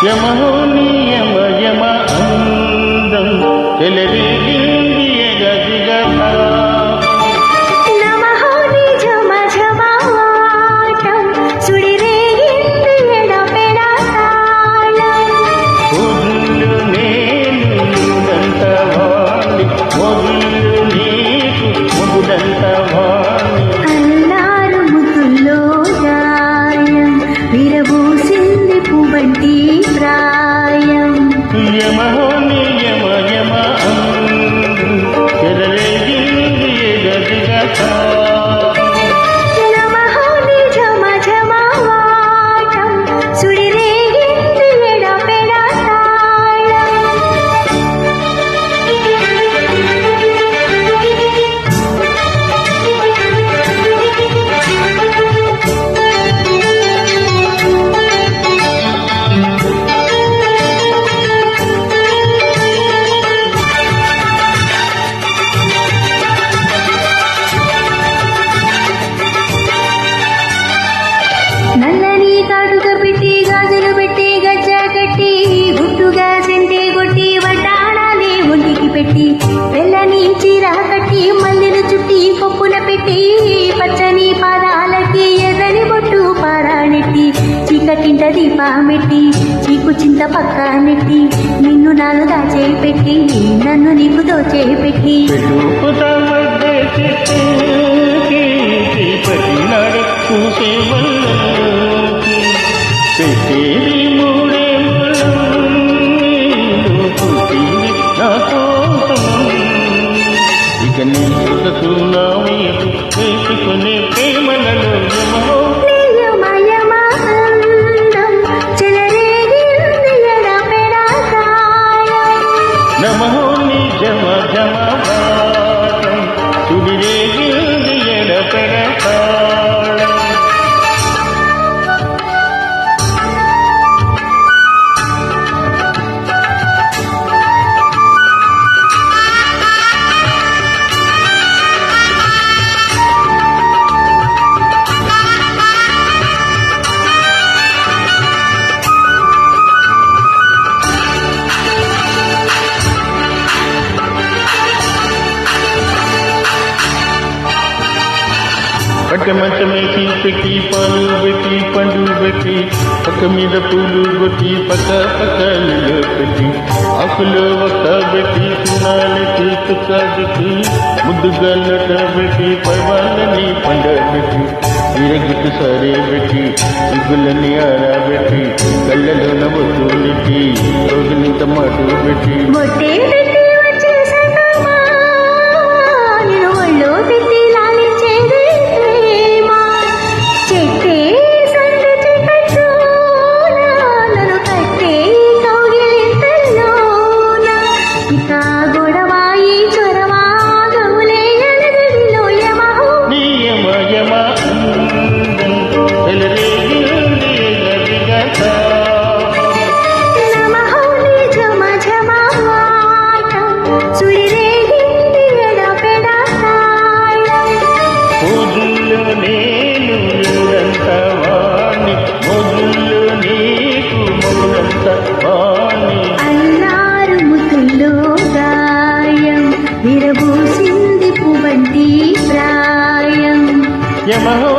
యమహో నియమ యమ అందం చెలరేగింది ఎగదిగ యమహో నియమ యమ చెలరేగింది ఎగదిగ నల్లని కాటుక పెట్టి గాజులు పెట్టి గజ్జ కట్టి గుట్టుగా సెంటే కొట్టి వడ్డాణాలే ఒంటికి పెట్టి తెల్లని చీర కట్టి మల్లెలు చుట్టి కొప్పుల పెట్టి పచ్చని పాదాలకి ఎదని బొట్టు పారానెట్టి చీకటింట దీపామెట్టి చీకు చింత పక్క నెట్టి నిన్ను నాను దాచే పెట్టి నన్ను నీకు దోచే పెట్టి పెట్టేది మూడే పుట్టింది నా కోసం ఇక నీ సుఖసునామీ వేసుకునే ప్రేమలలో యమహో నమహో నిజమ జమ వాటం సుడిరేగింది ఎడపెడతాళం పక్క మంచమేసి పెట్టి పాలు పెట్టి పండు పెట్టి పక్క మీద పూలు కొట్టి పక్క పక్క పెట్టి ఆకులో ఒక్క పెట్టి సున్నాలెట్టి చుక్క పెట్టి ముద్దుగల్లట పెట్టి పైవాళ్ళని పండబెట్టి ఇరగిట్టు సరే పెట్టి సిగ్గులని ఆరాబెట్టి కళ్ళలో నవ్వుతూ నెట్టి రోజునింత మాటు పెట్టి అన్నారు ముతుల్లో గాయం విరబూసింది పువ్వంటి ప్రాయం యమహో